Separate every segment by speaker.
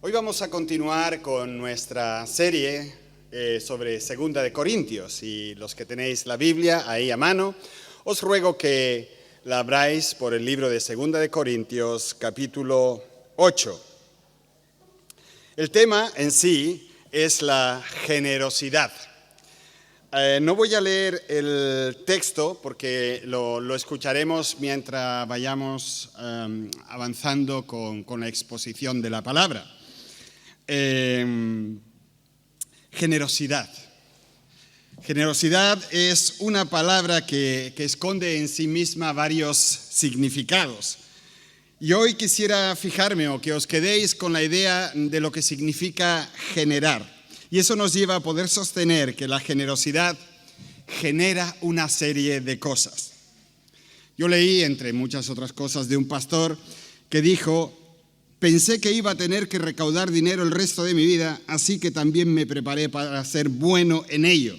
Speaker 1: Hoy vamos a continuar con nuestra serie sobre Segunda de Corintios, y los que tenéis la Biblia ahí a mano, os ruego que la abráis por el libro de Segunda de Corintios, capítulo 8. El tema en sí es la generosidad. No voy a leer el texto porque lo escucharemos mientras vayamos avanzando con la exposición de la palabra. Generosidad. Generosidad es una palabra que esconde en sí misma varios significados. Y hoy quisiera fijarme o que os quedéis con la idea de lo que significa generar. Y eso nos lleva a poder sostener que la generosidad genera una serie de cosas. Yo leí, entre muchas otras cosas, de un pastor que dijo: pensé que iba a tener que recaudar dinero el resto de mi vida, así que también me preparé para ser bueno en ello.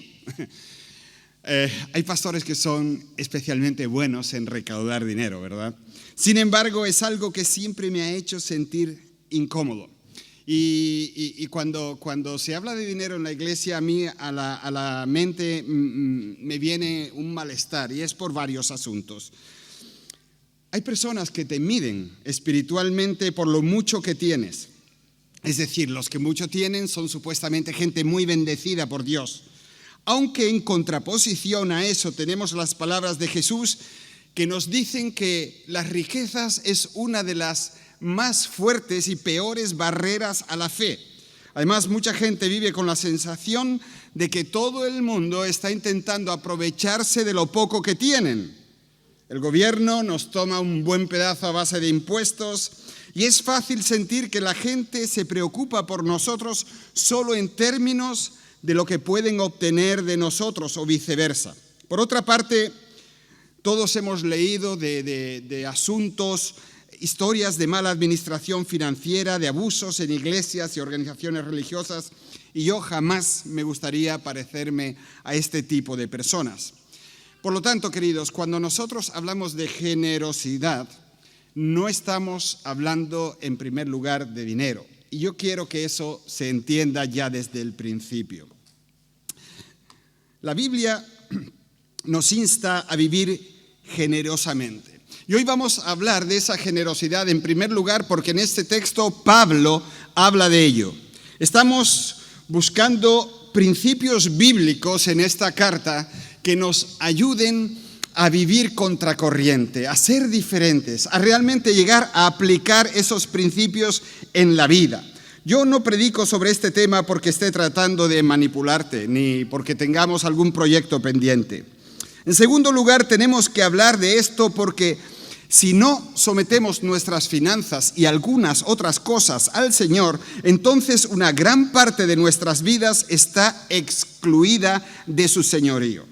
Speaker 1: Hay pastores que son especialmente buenos en recaudar dinero, ¿verdad? Sin embargo, es algo que siempre me ha hecho sentir incómodo. Y cuando se habla de dinero en la iglesia, a mí a la mente me viene un malestar, y es por varios asuntos. Hay personas que te miden espiritualmente por lo mucho que tienes. Es decir, los que mucho tienen son supuestamente gente muy bendecida por Dios. Aunque en contraposición a eso tenemos las palabras de Jesús que nos dicen que las riquezas es una de las más fuertes y peores barreras a la fe. Además, mucha gente vive con la sensación de que todo el mundo está intentando aprovecharse de lo poco que tienen. El gobierno nos toma un buen pedazo a base de impuestos y es fácil sentir que la gente se preocupa por nosotros solo en términos de lo que pueden obtener de nosotros o viceversa. Por otra parte, todos hemos leído de asuntos, historias de mala administración financiera, de abusos en iglesias y organizaciones religiosas, y yo jamás me gustaría parecerme a este tipo de personas. Por lo tanto, queridos, cuando nosotros hablamos de generosidad, no estamos hablando en primer lugar de dinero. Y yo quiero que eso se entienda ya desde el principio. La Biblia nos insta a vivir generosamente. Y hoy vamos a hablar de esa generosidad en primer lugar porque en este texto Pablo habla de ello. Estamos buscando principios bíblicos en esta carta que nos ayuden a vivir contracorriente, a ser diferentes, a realmente llegar a aplicar esos principios en la vida. Yo no predico sobre este tema porque esté tratando de manipularte, ni porque tengamos algún proyecto pendiente. En segundo lugar, tenemos que hablar de esto porque si no sometemos nuestras finanzas y algunas otras cosas al Señor, entonces una gran parte de nuestras vidas está excluida de su señorío.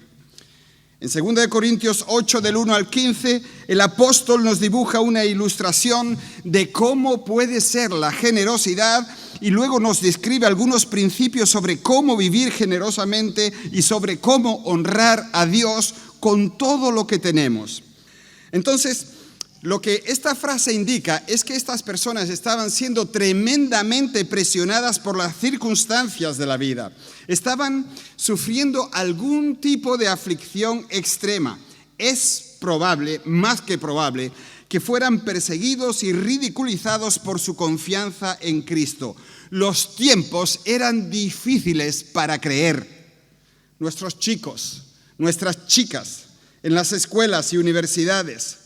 Speaker 1: En 2 Corintios 8, del 1 al 15, el apóstol nos dibuja una ilustración de cómo puede ser la generosidad y luego nos describe algunos principios sobre cómo vivir generosamente y sobre cómo honrar a Dios con todo lo que tenemos. Entonces, lo que esta frase indica es que estas personas estaban siendo tremendamente presionadas por las circunstancias de la vida. Estaban sufriendo algún tipo de aflicción extrema. Es probable, más que probable, que fueran perseguidos y ridiculizados por su confianza en Cristo. Los tiempos eran difíciles para creer. Nuestros chicos, nuestras chicas, en las escuelas y universidades,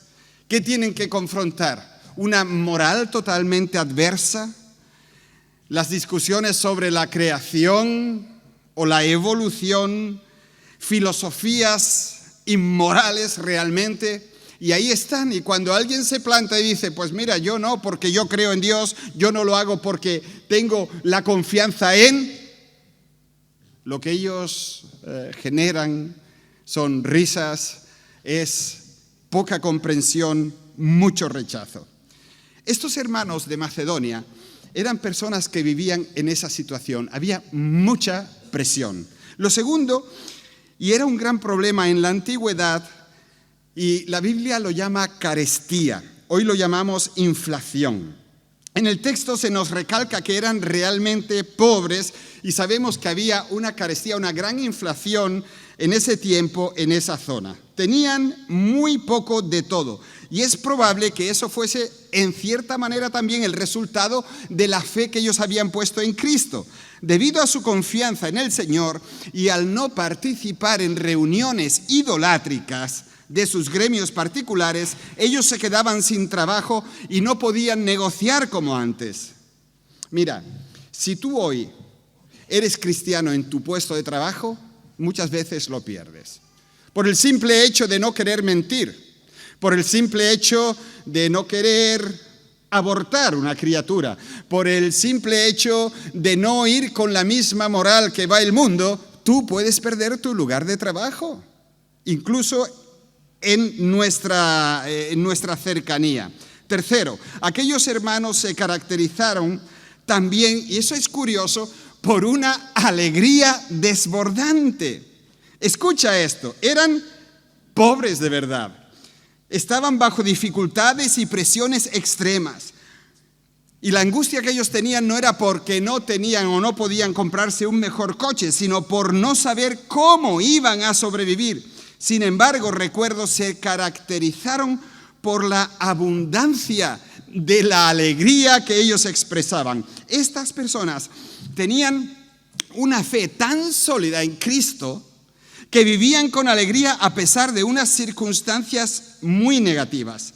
Speaker 1: ¿qué tienen que confrontar? ¿Una moral totalmente adversa? ¿Las discusiones sobre la creación o la evolución? ¿Filosofías inmorales realmente? Y ahí están, y cuando alguien se planta y dice, pues mira, yo no, porque yo creo en Dios, yo no lo hago porque tengo la confianza en... Lo que ellos generan son risas, es poca comprensión, mucho rechazo. Estos hermanos de Macedonia eran personas que vivían en esa situación. Había mucha presión. Lo segundo, y era un gran problema en la antigüedad, y la Biblia lo llama carestía. Hoy lo llamamos inflación. En el texto se nos recalca que eran realmente pobres y sabemos que había una carestía, una gran inflación en ese tiempo, en esa zona. Tenían muy poco de todo y es probable que eso fuese en cierta manera también el resultado de la fe que ellos habían puesto en Cristo. Debido a su confianza en el Señor y al no participar en reuniones idolátricas de sus gremios particulares, ellos se quedaban sin trabajo y no podían negociar como antes. Mira, si tú hoy eres cristiano en tu puesto de trabajo, muchas veces lo pierdes. Por el simple hecho de no querer mentir, por el simple hecho de no querer abortar una criatura, por el simple hecho de no ir con la misma moral que va el mundo, tú puedes perder tu lugar de trabajo, incluso en nuestra cercanía. Tercero, aquellos hermanos se caracterizaron también, y eso es curioso, por una alegría desbordante. Escucha esto, eran pobres de verdad. Estaban bajo dificultades y presiones extremas. Y la angustia que ellos tenían no era porque no tenían o no podían comprarse un mejor coche, sino por no saber cómo iban a sobrevivir. Sin embargo, recuerdo, se caracterizaron por la abundancia de la alegría que ellos expresaban. Estas personas tenían una fe tan sólida en Cristo que vivían con alegría a pesar de unas circunstancias muy negativas.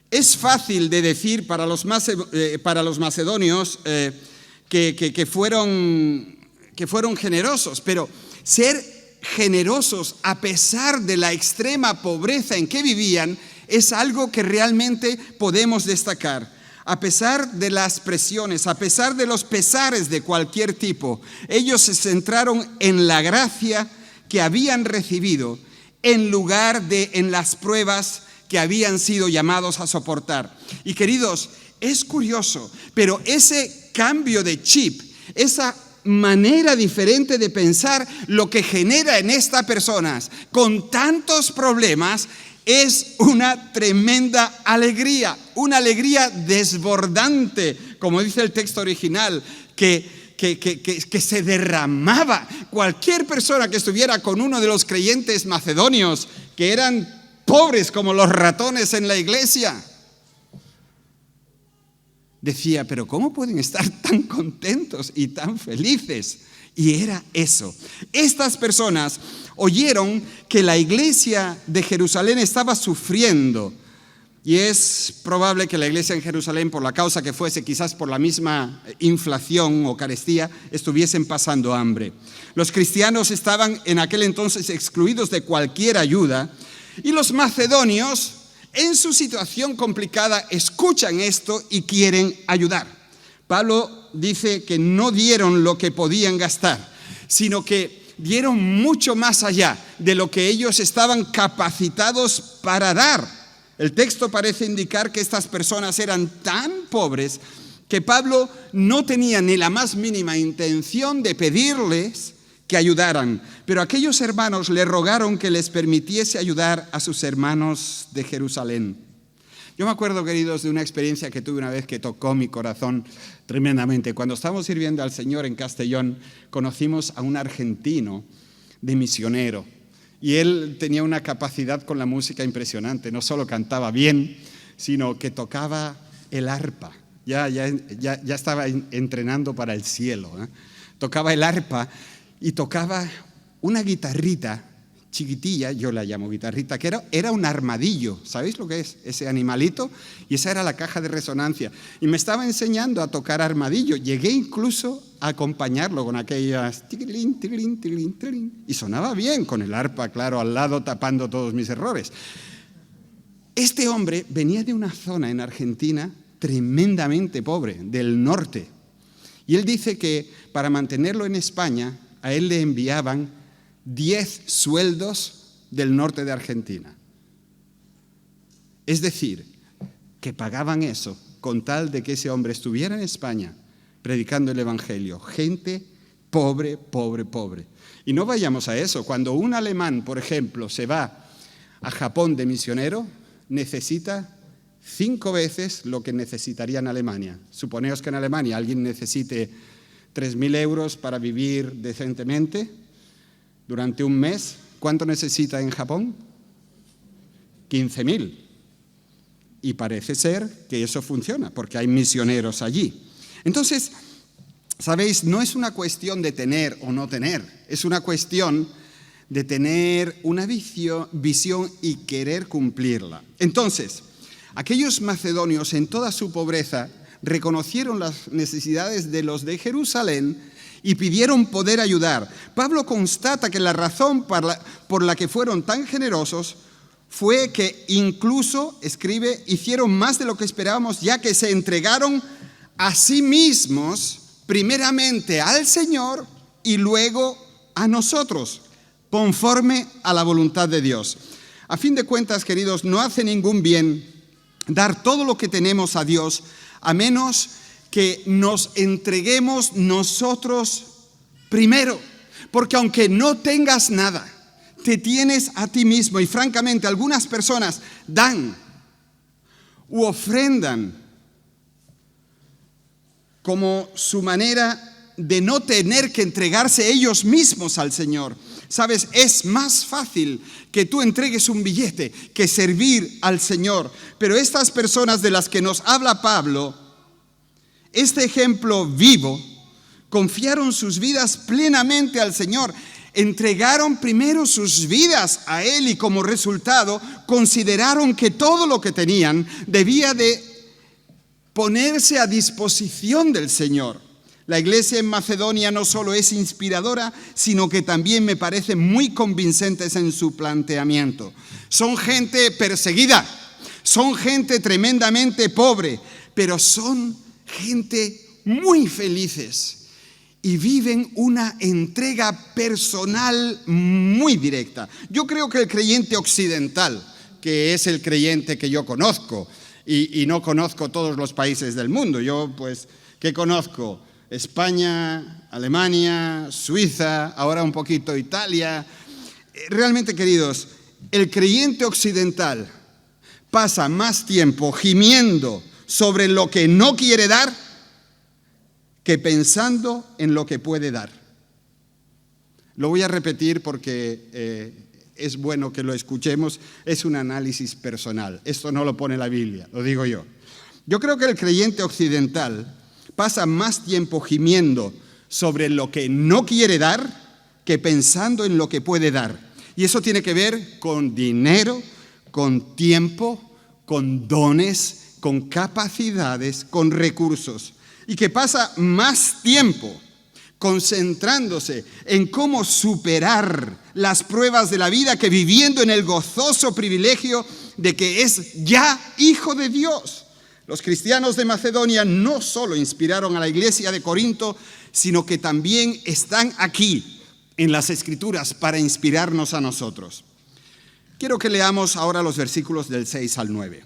Speaker 1: Es fácil de decir para los macedonios que fueron generosos, pero ser generosos a pesar de la extrema pobreza en que vivían es algo que realmente podemos destacar. A pesar de las presiones, a pesar de los pesares de cualquier tipo, ellos se centraron en la gracia que habían recibido en lugar de en las pruebas que habían sido llamados a soportar. Y queridos, es curioso, pero ese cambio de chip, esa manera diferente de pensar, lo que genera en estas personas con tantos problemas es una tremenda alegría, una alegría desbordante, como dice el texto original, que se derramaba. Cualquier persona que estuviera con uno de los creyentes macedonios, que eran pobres como los ratones en la iglesia, decía, pero ¿cómo pueden estar tan contentos y tan felices? Y era eso. Estas personas oyeron que la iglesia de Jerusalén estaba sufriendo. Y es probable que la iglesia en Jerusalén, por la causa que fuese, quizás por la misma inflación o carestía, estuviesen pasando hambre. Los cristianos estaban en aquel entonces excluidos de cualquier ayuda. Y los macedonios, en su situación complicada, escuchan esto y quieren ayudar. Pablo dice que no dieron lo que podían gastar, sino que dieron mucho más allá de lo que ellos estaban capacitados para dar. El texto parece indicar que estas personas eran tan pobres que Pablo no tenía ni la más mínima intención de pedirles que ayudaran, pero aquellos hermanos le rogaron que les permitiese ayudar a sus hermanos de Jerusalén. Yo me acuerdo, queridos, de una experiencia que tuve una vez que tocó mi corazón tremendamente. Cuando estábamos sirviendo al Señor en Castellón, conocimos a un argentino de misionero. Y él tenía una capacidad con la música impresionante. No solo cantaba bien, sino que tocaba el arpa. Ya estaba entrenando para el cielo, ¿eh? Tocaba el arpa y tocaba una guitarrita chiquitilla, yo la llamo guitarrita, que era un armadillo. ¿Sabéis lo que es ese animalito? Y esa era la caja de resonancia. Y me estaba enseñando a tocar armadillo. Llegué incluso a acompañarlo con aquellas tirilín, tirilín, tirilín, tirilín. Y sonaba bien con el arpa, claro, al lado tapando todos mis errores. Este hombre venía de una zona en Argentina tremendamente pobre, del norte. Y él dice que para mantenerlo en España, a él le enviaban 10 sueldos del norte de Argentina. Es decir, que pagaban eso con tal de que ese hombre estuviera en España predicando el Evangelio. Gente pobre, pobre, pobre. Y no vayamos a eso. Cuando un alemán, por ejemplo, se va a Japón de misionero, necesita 5 veces lo que necesitaría en Alemania. Suponeos que en Alemania alguien necesite 3.000 euros para vivir decentemente durante un mes. ¿Cuánto necesita en Japón? 15.000. Y parece ser que eso funciona, porque hay misioneros allí. Entonces, ¿sabéis? No es una cuestión de tener o no tener, es una cuestión de tener una visión y querer cumplirla. Entonces, aquellos macedonios en toda su pobreza reconocieron las necesidades de los de Jerusalén y pidieron poder ayudar. Pablo constata que la razón por la que fueron tan generosos fue que incluso, escribe, hicieron más de lo que esperábamos, ya que se entregaron a sí mismos, primeramente al Señor y luego a nosotros, conforme a la voluntad de Dios. A fin de cuentas, queridos, no hace ningún bien dar todo lo que tenemos a Dios, a menos que nos entreguemos nosotros primero. Porque aunque no tengas nada, te tienes a ti mismo. Y francamente, algunas personas dan u ofrendan como su manera de no tener que entregarse ellos mismos al Señor. Sabes, es más fácil que tú entregues un billete que servir al Señor. Pero estas personas de las que nos habla Pablo, este ejemplo vivo, confiaron sus vidas plenamente al Señor. Entregaron primero sus vidas a Él y como resultado consideraron que todo lo que tenían debía de ponerse a disposición del Señor. La iglesia en Macedonia no solo es inspiradora, sino que también me parece muy convincentes en su planteamiento. Son gente perseguida, son gente tremendamente pobre, pero son gente muy felices. Y viven una entrega personal muy directa. Yo creo que el creyente occidental, que es el creyente que yo conozco, y no conozco todos los países del mundo. Yo, pues, ¿qué conozco? España, Alemania, Suiza, ahora un poquito Italia. Realmente, queridos, el creyente occidental pasa más tiempo gimiendo sobre lo que no quiere dar que pensando en lo que puede dar. Lo voy a repetir porque es bueno que lo escuchemos. Es un análisis personal. Esto no lo pone la Biblia, lo digo yo. Yo creo que el creyente occidental pasa más tiempo gimiendo sobre lo que no quiere dar que pensando en lo que puede dar. Y eso tiene que ver con dinero, con tiempo, con dones, con capacidades, con recursos. Y que pasa más tiempo concentrándose en cómo superar las pruebas de la vida que viviendo en el gozoso privilegio de que es ya hijo de Dios. Los cristianos de Macedonia no solo inspiraron a la iglesia de Corinto, sino que también están aquí en las Escrituras para inspirarnos a nosotros. Quiero que leamos ahora los versículos del 6 al 9.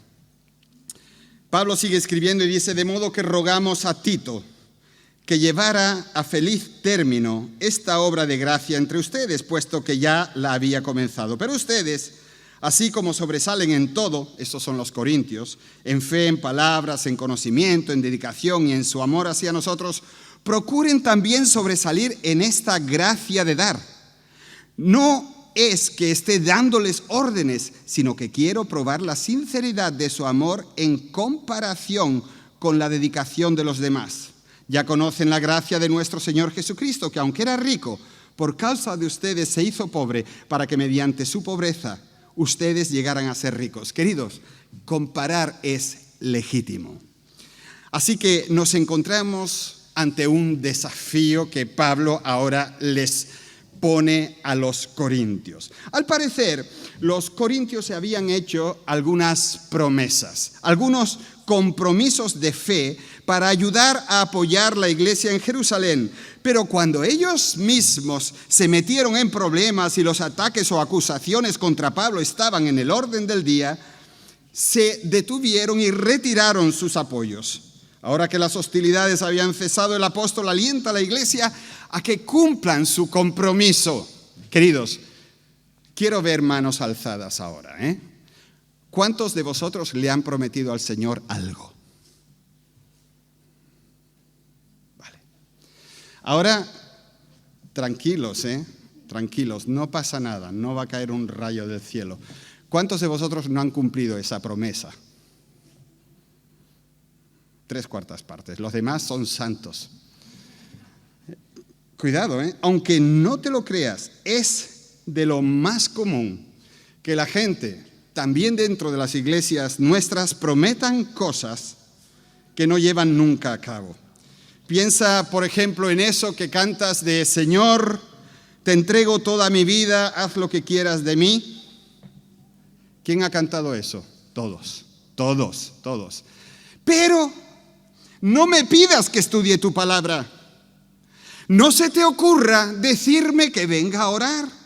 Speaker 1: Pablo sigue escribiendo y dice: de modo que rogamos a Tito que llevara a feliz término esta obra de gracia entre ustedes, puesto que ya la había comenzado. Pero ustedes, así como sobresalen en todo, estos son los corintios, en fe, en palabras, en conocimiento, en dedicación y en su amor hacia nosotros, procuren también sobresalir en esta gracia de dar. No es que esté dándoles órdenes, sino que quiero probar la sinceridad de su amor en comparación con la dedicación de los demás. Ya conocen la gracia de nuestro Señor Jesucristo, que aunque era rico, por causa de ustedes se hizo pobre, para que mediante su pobreza ustedes llegaran a ser ricos. Queridos, comparar es legítimo. Así que nos encontramos ante un desafío que Pablo ahora les pone a los corintios. Al parecer, los corintios se habían hecho algunas promesas, algunos compromisos de fe para ayudar a apoyar la iglesia en Jerusalén. Pero cuando ellos mismos se metieron en problemas y los ataques o acusaciones contra Pablo estaban en el orden del día, se detuvieron y retiraron sus apoyos. Ahora que las hostilidades habían cesado, el apóstol alienta a la iglesia a que cumplan su compromiso. Queridos, quiero ver manos alzadas ahora, ¿Cuántos de vosotros le han prometido al Señor algo? Vale. Ahora, tranquilos, tranquilos, no pasa nada, no va a caer un rayo del cielo. ¿Cuántos de vosotros no han cumplido esa promesa? 3/4 partes, los demás son santos. Cuidado, aunque no te lo creas, es de lo más común que la gente, también dentro de las iglesias nuestras, prometan cosas que no llevan nunca a cabo. Piensa, por ejemplo, en eso que cantas de Señor, te entrego toda mi vida, haz lo que quieras de mí. ¿Quién ha cantado eso? Todos. Pero no me pidas que estudie tu palabra. No se te ocurra decirme que venga a orar.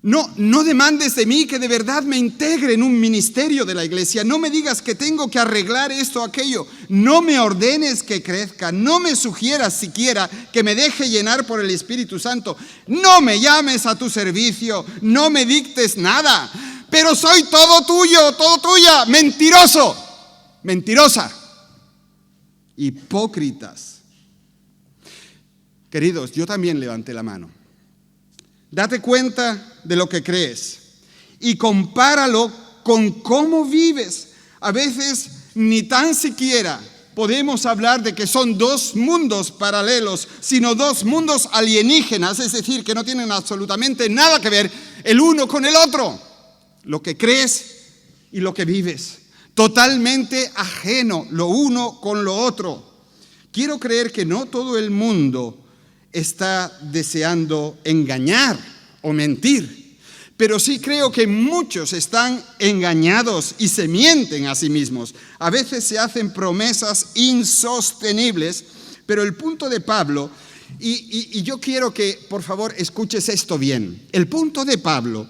Speaker 1: No demandes de mí que de verdad me integre en un ministerio de la iglesia. No me digas que tengo que arreglar esto o aquello. No me ordenes que crezca. No me sugieras siquiera que me deje llenar por el Espíritu Santo. No me llames a tu servicio. No me dictes nada. Pero soy todo tuyo, todo tuya. Mentiroso, mentirosa. Hipócritas. Queridos, yo también levanté la mano. Date cuenta de lo que crees y compáralo con cómo vives. A veces ni tan siquiera podemos hablar de que son dos mundos paralelos, sino dos mundos alienígenas, es decir, que no tienen absolutamente nada que ver el uno con el otro. Lo que crees y lo que vives, totalmente ajeno lo uno con lo otro. Quiero creer que no todo el mundo está deseando engañar o mentir, pero sí creo que muchos están engañados y se mienten a sí mismos. A veces se hacen promesas insostenibles, pero el punto de Pablo, y yo quiero que por favor escuches esto bien, el punto de Pablo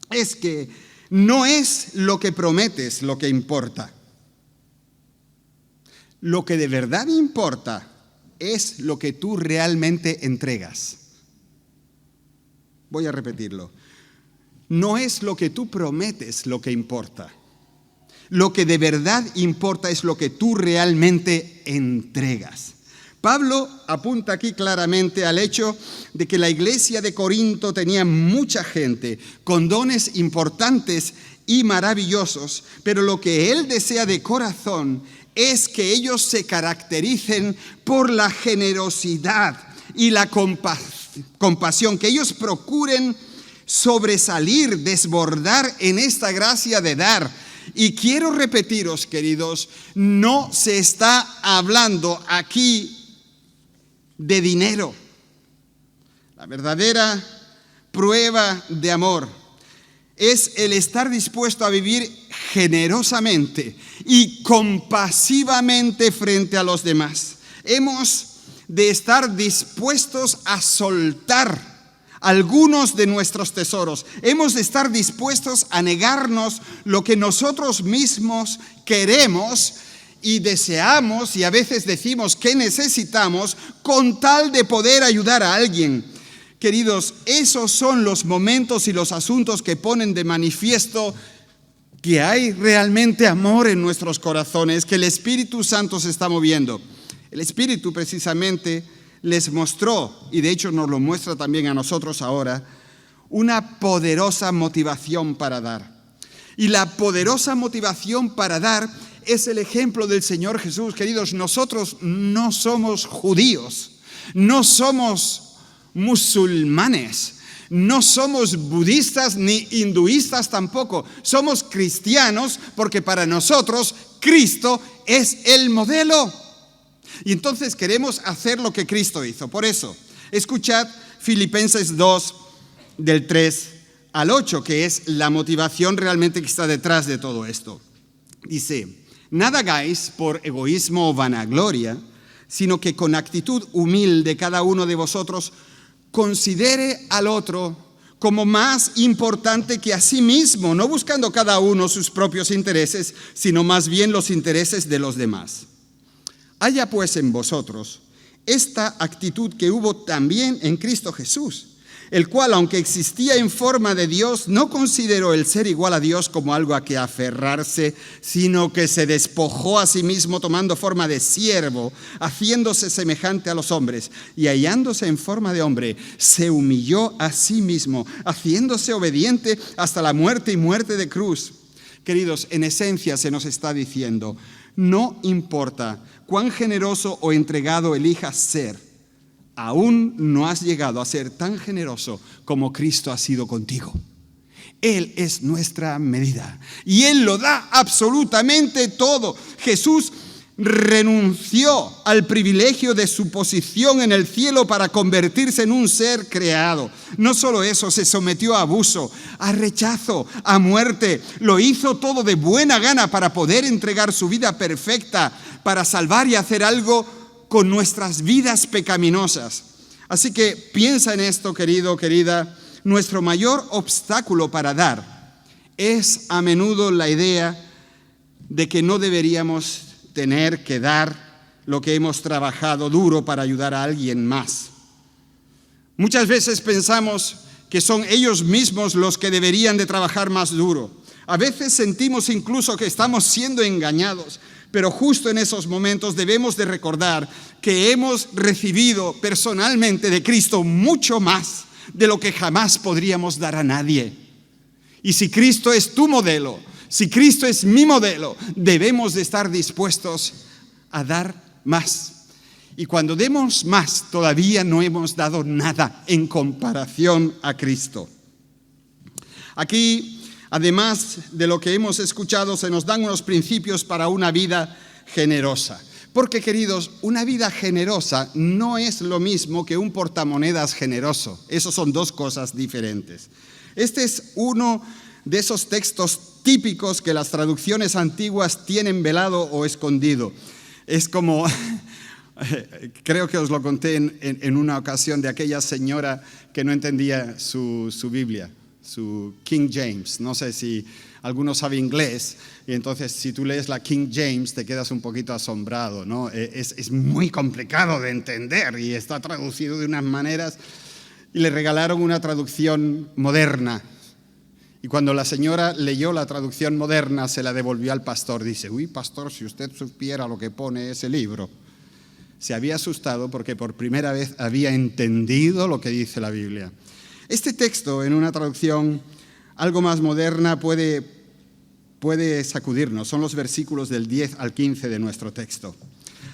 Speaker 1: es que no es lo que prometes lo que importa. Lo que de verdad importa es lo que tú realmente entregas. Voy a repetirlo. No es lo que tú prometes lo que importa. Lo que de verdad importa es lo que tú realmente entregas. Pablo apunta aquí claramente al hecho de que la iglesia de Corinto tenía mucha gente con dones importantes y maravillosos, pero lo que él desea de corazón es que ellos se caractericen por la generosidad y la compasión, que ellos procuren sobresalir, desbordar en esta gracia de dar. Y quiero repetiros, queridos, no se está hablando aquí de dinero. La verdadera prueba de amor es el estar dispuesto a vivir generosamente y compasivamente frente a los demás. Hemos de estar dispuestos a soltar algunos de nuestros tesoros. Hemos de estar dispuestos a negarnos lo que nosotros mismos queremos y deseamos, y a veces decimos que necesitamos, con tal de poder ayudar a alguien. Queridos, esos son los momentos y los asuntos que ponen de manifiesto que hay realmente amor en nuestros corazones, que el Espíritu Santo se está moviendo. El Espíritu precisamente les mostró, y de hecho nos lo muestra también a nosotros ahora, una poderosa motivación para dar. Y la poderosa motivación para dar es el ejemplo del Señor Jesús. Queridos, nosotros no somos judíos, no somos musulmanes, no somos budistas ni hinduistas tampoco. Somos cristianos porque para nosotros Cristo es el modelo. Y entonces queremos hacer lo que Cristo hizo. Por eso, escuchad Filipenses 2, del 3 al 8, que es la motivación realmente que está detrás de todo esto. Dice: nada hagáis por egoísmo o vanagloria, sino que con actitud humilde cada uno de vosotros considere al otro como más importante que a sí mismo, no buscando cada uno sus propios intereses, sino más bien los intereses de los demás. Haya pues en vosotros esta actitud que hubo también en Cristo Jesús, el cual, aunque existía en forma de Dios, no consideró el ser igual a Dios como algo a que aferrarse, sino que se despojó a sí mismo tomando forma de siervo, haciéndose semejante a los hombres, y hallándose en forma de hombre, se humilló a sí mismo, haciéndose obediente hasta la muerte y muerte de cruz. Queridos, en esencia se nos está diciendo, no importa cuán generoso o entregado elijas ser, aún no has llegado a ser tan generoso como Cristo ha sido contigo. Él es nuestra medida y Él lo da absolutamente todo. Jesús renunció al privilegio de su posición en el cielo para convertirse en un ser creado. No solo eso, se sometió a abuso, a rechazo, a muerte. Lo hizo todo de buena gana para poder entregar su vida perfecta, para salvar y hacer algo con nuestras vidas pecaminosas. Así que piensa en esto, querido, querida. Nuestro mayor obstáculo para dar es a menudo la idea de que no deberíamos tener que dar lo que hemos trabajado duro para ayudar a alguien más. Muchas veces pensamos que son ellos mismos los que deberían de trabajar más duro. A veces sentimos incluso que estamos siendo engañados. Pero justo en esos momentos debemos de recordar que hemos recibido personalmente de Cristo mucho más de lo que jamás podríamos dar a nadie. Y si Cristo es tu modelo, si Cristo es mi modelo, debemos de estar dispuestos a dar más. Y cuando demos más, todavía no hemos dado nada en comparación a Cristo. Aquí, además de lo que hemos escuchado, se nos dan unos principios para una vida generosa. Porque, queridos, una vida generosa no es lo mismo que un portamonedas generoso. Esos son dos cosas diferentes. Este es uno de esos textos típicos que las traducciones antiguas tienen velado o escondido. Es como, creo que os lo conté en una ocasión, de aquella señora que no entendía su Biblia, su King James. No sé si alguno sabe inglés, y entonces si tú lees la King James te quedas un poquito asombrado, ¿no? Es muy complicado de entender y está traducido de unas maneras, y le regalaron una traducción moderna. Y cuando la señora leyó la traducción moderna, se la devolvió al pastor. Dice, uy, pastor, si usted supiera lo que pone ese libro. Se había asustado porque por primera vez había entendido lo que dice la Biblia. Este texto, en una traducción algo más moderna, puede sacudirnos. Son los versículos del 10 al 15 de nuestro texto.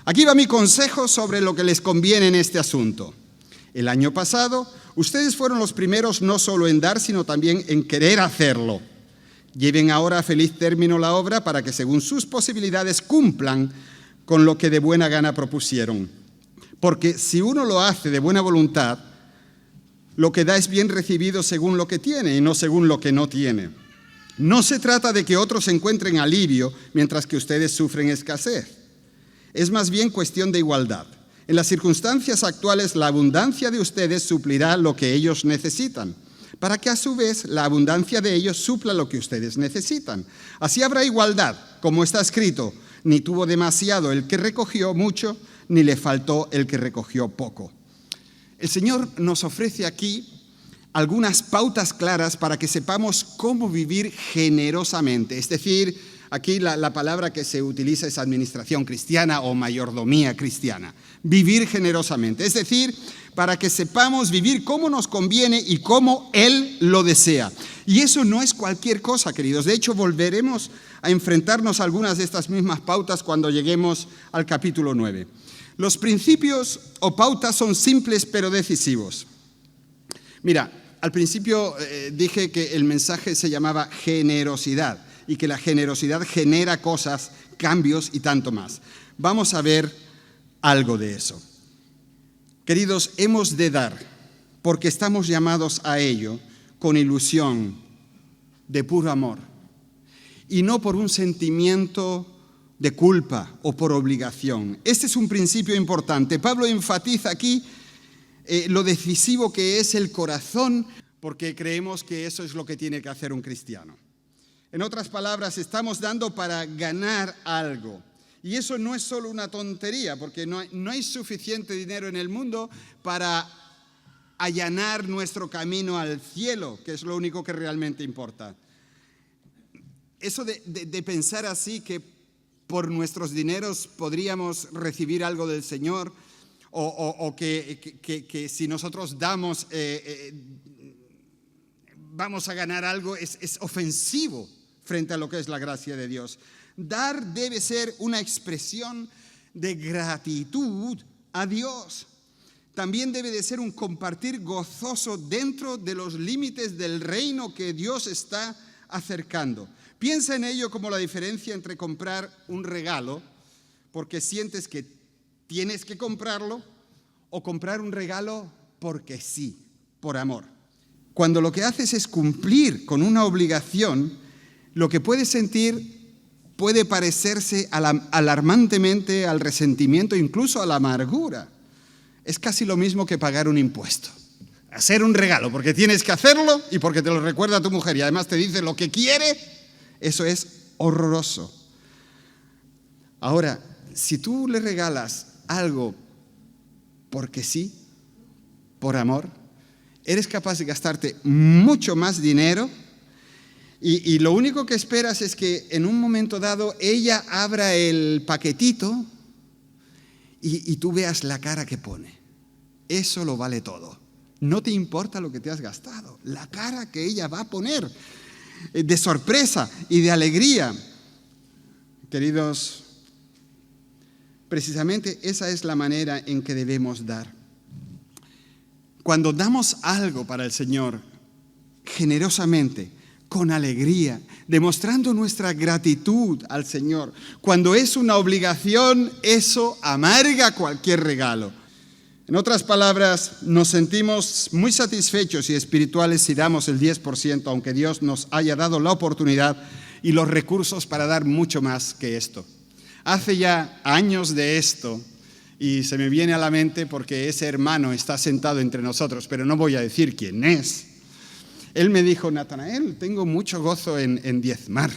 Speaker 1: Aquí va mi consejo sobre lo que les conviene en este asunto. El año pasado, ustedes fueron los primeros no solo en dar, sino también en querer hacerlo. Lleven ahora a feliz término la obra para que según sus posibilidades cumplan con lo que de buena gana propusieron. Porque si uno lo hace de buena voluntad, lo que da es bien recibido según lo que tiene y no según lo que no tiene. No se trata de que otros encuentren alivio mientras que ustedes sufren escasez. Es más bien cuestión de igualdad. En las circunstancias actuales, la abundancia de ustedes suplirá lo que ellos necesitan, para que a su vez la abundancia de ellos supla lo que ustedes necesitan. Así habrá igualdad, como está escrito, ni tuvo demasiado el que recogió mucho, ni le faltó el que recogió poco. El Señor nos ofrece aquí algunas pautas claras para que sepamos cómo vivir generosamente. Es decir, aquí la palabra que se utiliza es administración cristiana o mayordomía cristiana. Vivir generosamente. Es decir, para que sepamos vivir como nos conviene y como Él lo desea. Y eso no es cualquier cosa, queridos. De hecho, volveremos a enfrentarnos a algunas de estas mismas pautas cuando lleguemos al capítulo 9. Los principios o pautas son simples pero decisivos. Mira, al principio dije que el mensaje se llamaba generosidad y que la generosidad genera cosas, cambios y tanto más. Vamos a ver algo de eso. Queridos, hemos de dar porque estamos llamados a ello con ilusión, de puro amor, y no por un sentimiento de culpa o por obligación. Este es un principio importante. Pablo enfatiza aquí lo decisivo que es el corazón, porque creemos que eso es lo que tiene que hacer un cristiano. En otras palabras, estamos dando para ganar algo. Y eso no es solo una tontería, porque no hay suficiente dinero en el mundo para allanar nuestro camino al cielo, que es lo único que realmente importa. Eso de pensar así, que por nuestros dineros podríamos recibir algo del Señor, o que si nosotros damos vamos a ganar algo, es ofensivo frente a lo que es la gracia de Dios. Dar debe ser una expresión de gratitud a Dios. También debe de ser un compartir gozoso dentro de los límites del reino que Dios está acercando. Piensa en ello como la diferencia entre comprar un regalo porque sientes que tienes que comprarlo, o comprar un regalo porque sí, por amor. Cuando lo que haces es cumplir con una obligación, lo que puedes sentir puede parecerse alarmantemente al resentimiento, incluso a la amargura. Es casi lo mismo que pagar un impuesto. Hacer un regalo porque tienes que hacerlo y porque te lo recuerda tu mujer y además te dice lo que quiere, eso es horroroso. Ahora, si tú le regalas algo porque sí, por amor, eres capaz de gastarte mucho más dinero y lo único que esperas es que en un momento dado ella abra el paquetito y tú veas la cara que pone. Eso lo vale todo. No te importa lo que te has gastado, la cara que ella va a poner de sorpresa y de alegría. Queridos, precisamente esa es la manera en que debemos dar. Cuando damos algo para el Señor, generosamente, con alegría, demostrando nuestra gratitud al Señor, cuando es una obligación, eso amarga cualquier regalo. En otras palabras, nos sentimos muy satisfechos y espirituales si damos el 10%, aunque Dios nos haya dado la oportunidad y los recursos para dar mucho más que esto. Hace ya años de esto y se me viene a la mente porque ese hermano está sentado entre nosotros, pero no voy a decir quién es. Él me dijo: Natanael, tengo mucho gozo en diezmar,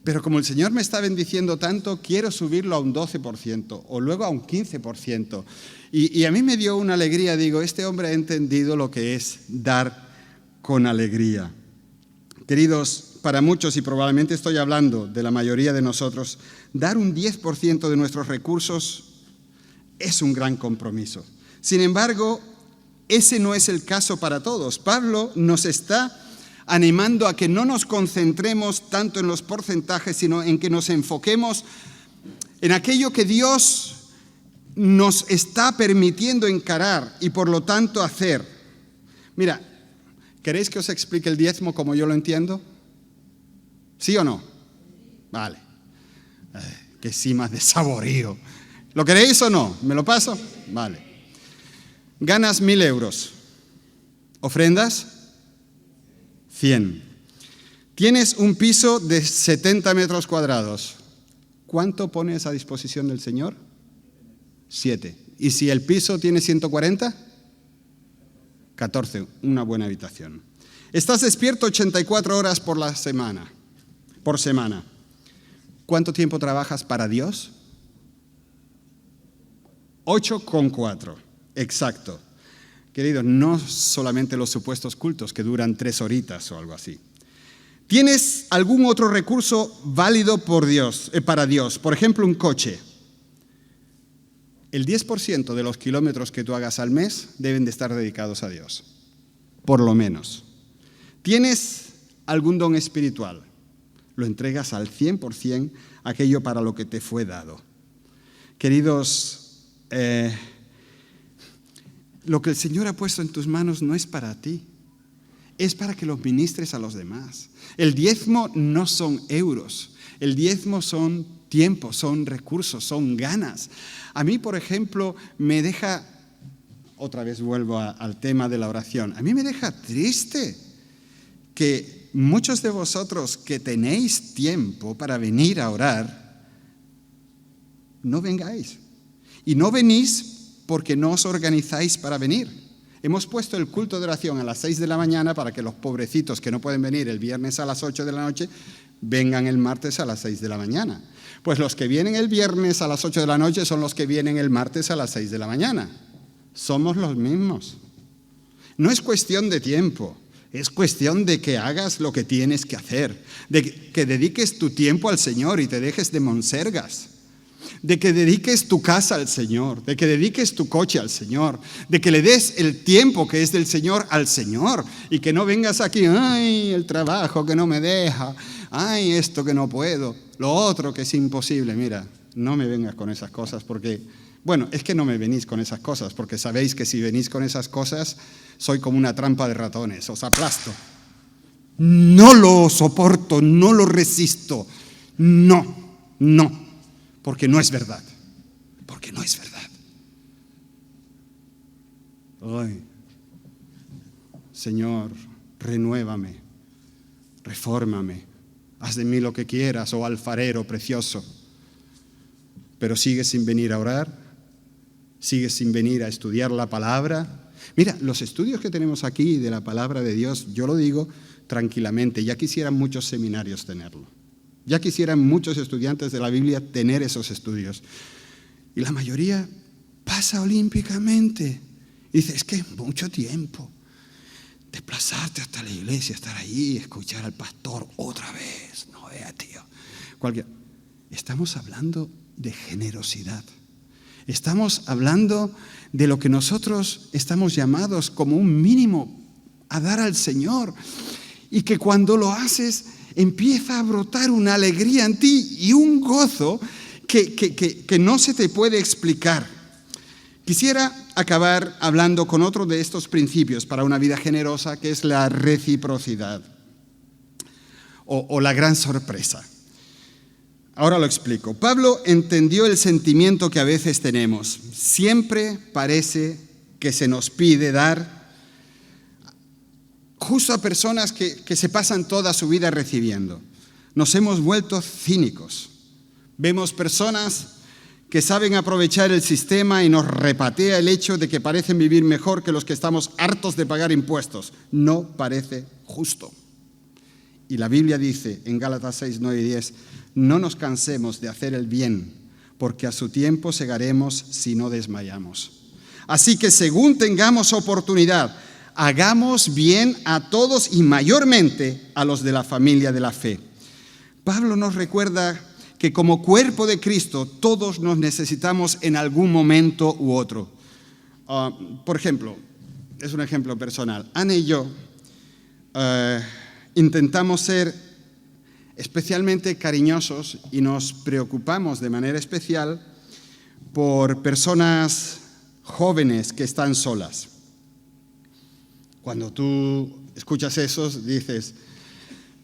Speaker 1: pero como el Señor me está bendiciendo tanto, quiero subirlo a un 12% o luego a un 15%. Y a mí me dio una alegría, digo, este hombre ha entendido lo que es dar con alegría. Queridos, para muchos, y probablemente estoy hablando de la mayoría de nosotros, dar un 10% de nuestros recursos es un gran compromiso. Sin embargo, ese no es el caso para todos. Pablo nos está animando a que no nos concentremos tanto en los porcentajes, sino en que nos enfoquemos en aquello que Dios nos está permitiendo encarar y por lo tanto hacer. Mira, ¿queréis que os explique el diezmo como yo lo entiendo? ¿Sí o no? Vale. Qué cima de saborío. ¿Lo queréis o no? ¿Me lo paso? Vale. Ganas 1.000 euros. ¿Ofrendas? 100. Tienes un piso de 70 metros cuadrados. ¿Cuánto pones a disposición del Señor? 7. ¿Y si el piso tiene 140? 14. Una buena habitación. Estás despierto 84 horas por semana. ¿Cuánto tiempo trabajas para Dios? 8,4. Exacto. Queridos, no solamente los supuestos cultos que duran 3 horitas o algo así. ¿Tienes algún otro recurso válido para Dios? Por ejemplo, un coche. El 10% de los kilómetros que tú hagas al mes deben de estar dedicados a Dios, por lo menos. ¿Tienes algún don espiritual? Lo entregas al 100% aquello para lo que te fue dado. Queridos, lo que el Señor ha puesto en tus manos no es para ti, es para que los ministres a los demás. El diezmo no son euros, el diezmo son tiempo, son recursos, son ganas. A mí, por ejemplo, me deja, otra vez vuelvo al tema de la oración, a mí me deja triste que muchos de vosotros que tenéis tiempo para venir a orar, no vengáis. Y no venís porque no os organizáis para venir. Hemos puesto el culto de oración a las 6 de la mañana para que los pobrecitos que no pueden venir el viernes a las 8 de la noche vengan el martes a las 6 de la mañana. Pues los que vienen el viernes a las 8 de la noche son los que vienen el martes a las 6 de la mañana. Somos los mismos. No es cuestión de tiempo, es cuestión de que hagas lo que tienes que hacer, de que dediques tu tiempo al Señor y te dejes de monsergas, de que dediques tu casa al Señor, de que dediques tu coche al Señor, de que le des el tiempo que es del Señor al Señor y que no vengas aquí, ay, el trabajo que no me deja, ay, esto que no puedo, lo otro que es imposible. Mira, no me vengas con esas cosas porque, bueno, es que no me venís con esas cosas porque sabéis que si venís con esas cosas soy como una trampa de ratones, os aplasto. No lo soporto, no lo resisto, no. Porque no es verdad. Porque no es verdad. Ay, Señor, renuévame, refórmame, haz de mí lo que quieras, oh alfarero precioso. Pero sigues sin venir a orar, sigues sin venir a estudiar la palabra. Mira, los estudios que tenemos aquí de la palabra de Dios, yo lo digo tranquilamente, ya quisieran muchos seminarios tenerlo. Ya quisieran muchos estudiantes de la Biblia tener esos estudios. Y la mayoría pasa olímpicamente. Y dice, es que es mucho tiempo. Desplazarte hasta la iglesia, estar ahí, escuchar al pastor otra vez. No vea, tío. Estamos hablando de generosidad. Estamos hablando de lo que nosotros estamos llamados como un mínimo a dar al Señor. Y que cuando lo haces empieza a brotar una alegría en ti y un gozo que no se te puede explicar. Quisiera acabar hablando con otro de estos principios para una vida generosa, que es la reciprocidad o la gran sorpresa. Ahora lo explico. Pablo entendió el sentimiento que a veces tenemos. Siempre parece que se nos pide dar justo a personas que se pasan toda su vida recibiendo. Nos hemos vuelto cínicos. Vemos personas que saben aprovechar el sistema y nos repatea el hecho de que parecen vivir mejor que los que estamos hartos de pagar impuestos. No parece justo. Y la Biblia dice en Gálatas 6, 9 y 10, no nos cansemos de hacer el bien, porque a su tiempo segaremos si no desmayamos. Así que según tengamos oportunidad, hagamos bien a todos y mayormente a los de la familia de la fe. Pablo nos recuerda que como cuerpo de Cristo todos nos necesitamos en algún momento u otro. Por ejemplo, es un ejemplo personal. Ana y yo intentamos ser especialmente cariñosos y nos preocupamos de manera especial por personas jóvenes que están solas. Cuando tú escuchas eso, dices,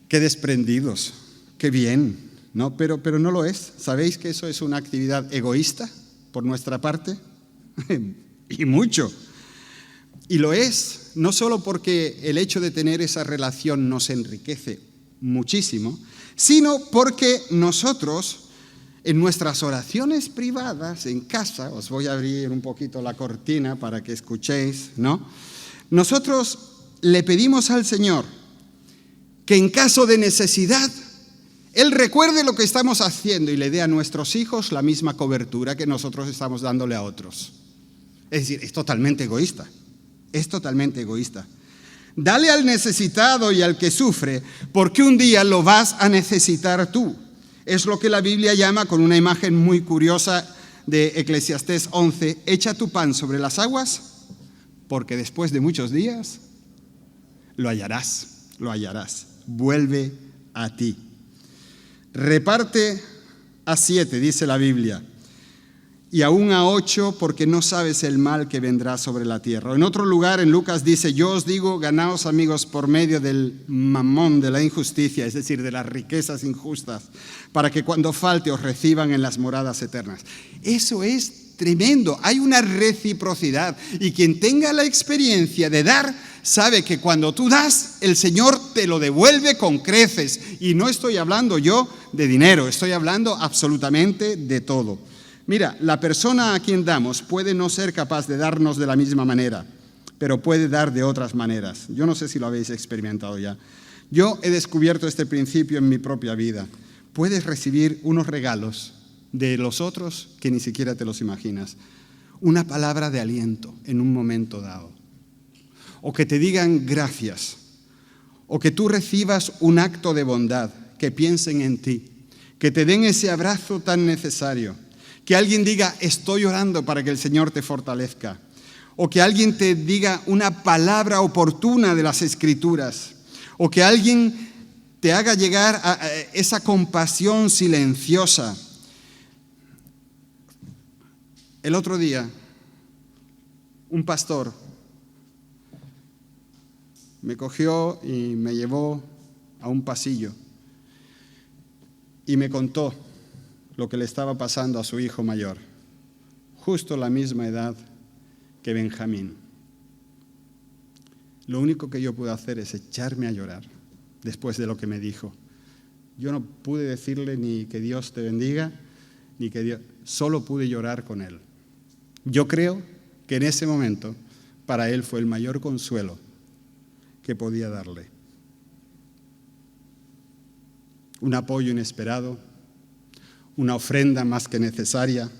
Speaker 1: qué desprendidos, qué bien, ¿no? Pero no lo es. ¿Sabéis que eso es una actividad egoísta por nuestra parte? Y mucho. Y lo es, no solo porque el hecho de tener esa relación nos enriquece muchísimo, sino porque nosotros, en nuestras oraciones privadas, en casa, os voy a abrir un poquito la cortina para que escuchéis, ¿no? Nosotros le pedimos al Señor que en caso de necesidad, Él recuerde lo que estamos haciendo y le dé a nuestros hijos la misma cobertura que nosotros estamos dándole a otros. Es decir, es totalmente egoísta. Es totalmente egoísta. Dale al necesitado y al que sufre, porque un día lo vas a necesitar tú. Es lo que la Biblia llama, con una imagen muy curiosa de Eclesiastés 11, echa tu pan sobre las aguas, porque después de muchos días lo hallarás. Vuelve a ti. Reparte a 7, dice la Biblia, y aún a 8, porque no sabes el mal que vendrá sobre la tierra. En otro lugar, en Lucas dice, yo os digo, ganaos amigos por medio del mamón, de la injusticia, es decir, de las riquezas injustas, para que cuando falte os reciban en las moradas eternas. Eso es tremendo, hay una reciprocidad, y quien tenga la experiencia de dar, sabe que cuando tú das, el Señor te lo devuelve con creces. Y no estoy hablando yo de dinero, estoy hablando absolutamente de todo. Mira, la persona a quien damos puede no ser capaz de darnos de la misma manera, pero puede dar de otras maneras. Yo no sé si lo habéis experimentado ya. Yo he descubierto este principio en mi propia vida. Puedes recibir unos regalos de los otros que ni siquiera te los imaginas. Una palabra de aliento en un momento dado. o que te digan gracias, o que tú recibas un acto de bondad, que piensen en ti, que te den ese abrazo tan necesario, que alguien diga, estoy orando para que el Señor te fortalezca, o que alguien te diga una palabra oportuna de las Escrituras, o que alguien te haga llegar a esa compasión silenciosa. El otro día, un pastor me cogió y me llevó a un pasillo y me contó lo que le estaba pasando a su hijo mayor, justo la misma edad que Benjamín. Lo único que yo pude hacer es echarme a llorar después de lo que me dijo. Yo no pude decirle ni que Dios te bendiga, ni que Dios... Solo pude llorar con él. Yo creo que en ese momento para él fue el mayor consuelo que podía darle. Un apoyo inesperado, una ofrenda más que necesaria.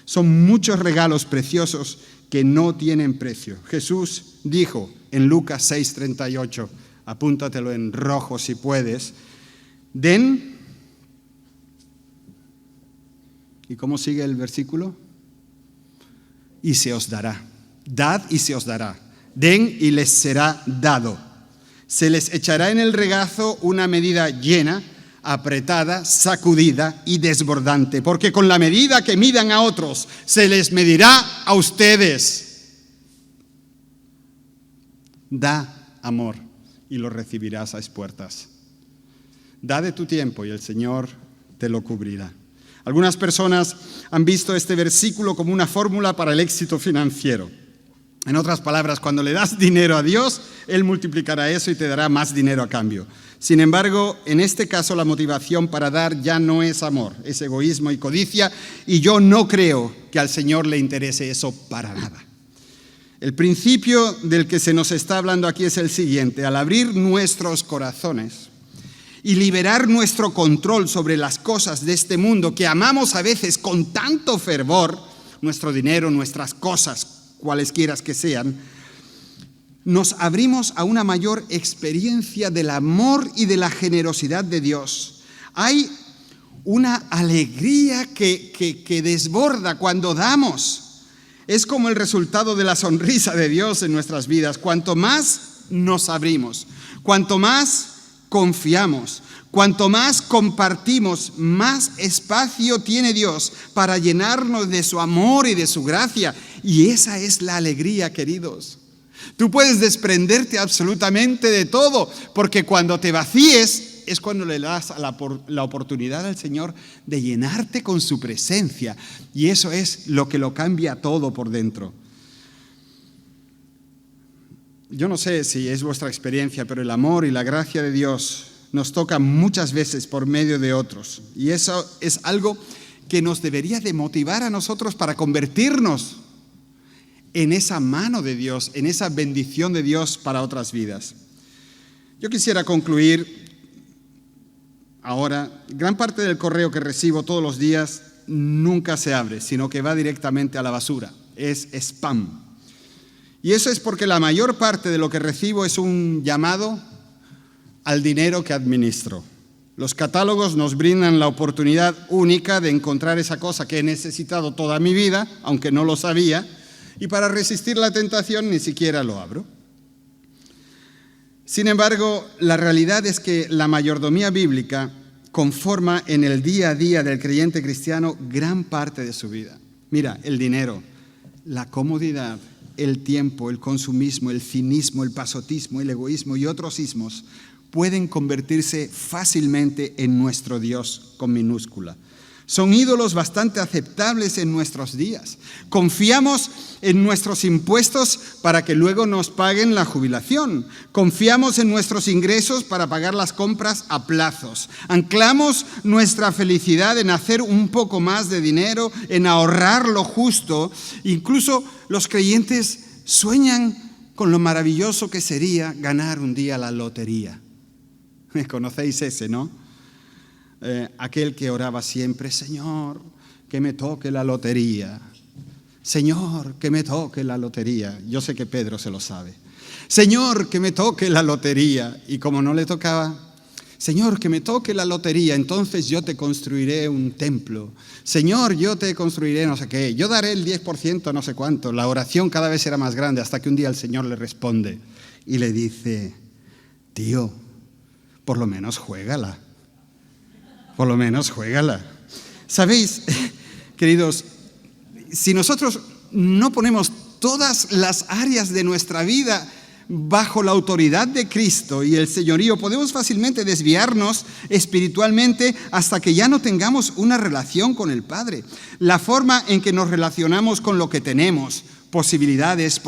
Speaker 1: Son muchos regalos preciosos que no tienen precio. Jesús dijo en Lucas 6:38, apúntatelo en rojo si puedes, den, ¿y cómo sigue el versículo? Y se os dará. Dad y se os dará. Den y les será dado. Se les echará en el regazo una medida llena, apretada, sacudida y desbordante, porque con la medida que midan a otros, se les medirá a ustedes. Da amor y lo recibirás a expuertas. Da de tu tiempo y el Señor te lo cubrirá. Algunas personas han visto este versículo como una fórmula para el éxito financiero. En otras palabras, cuando le das dinero a Dios, Él multiplicará eso y te dará más dinero a cambio. Sin embargo, en este caso la motivación para dar ya no es amor, es egoísmo y codicia, y yo no creo que al Señor le interese eso para nada. El principio del que se nos está hablando aquí es el siguiente: al abrir nuestros corazones y liberar nuestro control sobre las cosas de este mundo que amamos a veces con tanto fervor, nuestro dinero, nuestras cosas, cualesquiera que sean, nos abrimos a una mayor experiencia del amor y de la generosidad de Dios. Hay una alegría que desborda cuando damos. Es como el resultado de la sonrisa de Dios en nuestras vidas. Cuanto más nos abrimos, cuanto más confiamos, cuanto más compartimos, más espacio tiene Dios para llenarnos de su amor y de su gracia. Y esa es la alegría, queridos. Tú puedes desprenderte absolutamente de todo, porque cuando te vacíes es cuando le das la oportunidad al Señor de llenarte con su presencia. Y eso es lo que lo cambia todo por dentro. Yo no sé si es vuestra experiencia, pero el amor y la gracia de Dios nos toca muchas veces por medio de otros. Y eso es algo que nos debería de motivar a nosotros para convertirnos en esa mano de Dios, en esa bendición de Dios para otras vidas. Yo quisiera concluir ahora. Gran parte del correo que recibo todos los días nunca se abre, sino que va directamente a la basura. Es spam. Y eso es porque la mayor parte de lo que recibo es un llamado al dinero que administro. Los catálogos nos brindan la oportunidad única de encontrar esa cosa que he necesitado toda mi vida, aunque no lo sabía, y para resistir la tentación ni siquiera lo abro. Sin embargo, la realidad es que la mayordomía bíblica conforma en el día a día del creyente cristiano gran parte de su vida. Mira, el dinero, la comodidad, el tiempo, el consumismo, el cinismo, el pasotismo, el egoísmo y otros ismos pueden convertirse fácilmente en nuestro Dios con minúscula. Son ídolos bastante aceptables en nuestros días. Confiamos en nuestros impuestos para que luego nos paguen la jubilación. Confiamos en nuestros ingresos para pagar las compras a plazos. Anclamos nuestra felicidad en hacer un poco más de dinero, en ahorrar lo justo. Incluso los creyentes sueñan con lo maravilloso que sería ganar un día la lotería. ¿Conocéis ese, no? Aquel que oraba siempre: Señor, que me toque la lotería. Señor, que me toque la lotería. Yo sé que Pedro se lo sabe. Señor, que me toque la lotería. Y como no le tocaba, Señor, que me toque la lotería, entonces yo te construiré un templo. Señor, yo te construiré no sé qué. Yo daré el 10%, no sé cuánto. La oración cada vez era más grande hasta que un día el Señor le responde y le dice, tío, por lo menos juégala. Por lo menos juégala. ¿Sabéis, queridos? Si nosotros no ponemos todas las áreas de nuestra vida bajo la autoridad de Cristo y el señorío, podemos fácilmente desviarnos espiritualmente hasta que ya no tengamos una relación con el Padre. La forma en que nos relacionamos con lo que tenemos, posibilidades,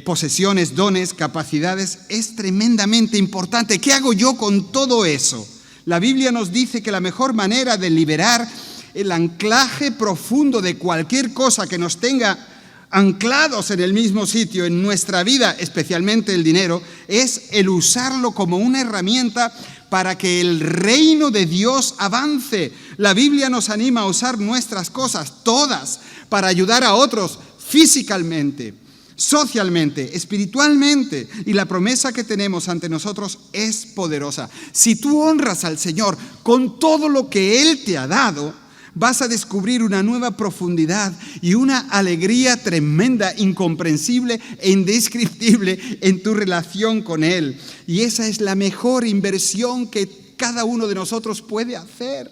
Speaker 1: posesiones, dones, capacidades, es tremendamente importante. ¿Qué hago yo con todo eso? La Biblia nos dice que la mejor manera de liberar el anclaje profundo de cualquier cosa que nos tenga anclados en el mismo sitio en nuestra vida, especialmente el dinero, es el usarlo como una herramienta para que el reino de Dios avance. La Biblia nos anima a usar nuestras cosas, todas, para ayudar a otros físicamente, socialmente, espiritualmente. Y la promesa que tenemos ante nosotros es poderosa. Si tú honras al Señor con todo lo que Él te ha dado, vas a descubrir una nueva profundidad y una alegría tremenda, incomprensible e indescriptible en tu relación con Él. Y esa es la mejor inversión que cada uno de nosotros puede hacer.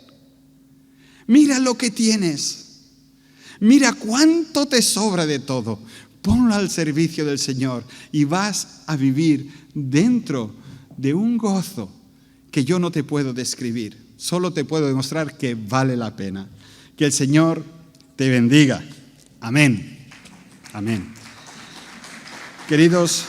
Speaker 1: Mira lo que tienes. Mira cuánto te sobra de todo. Ponlo al servicio del Señor y vas a vivir dentro de un gozo que yo no te puedo describir. Solo te puedo demostrar que vale la pena. Que el Señor te bendiga. Amén. Amén. Queridos,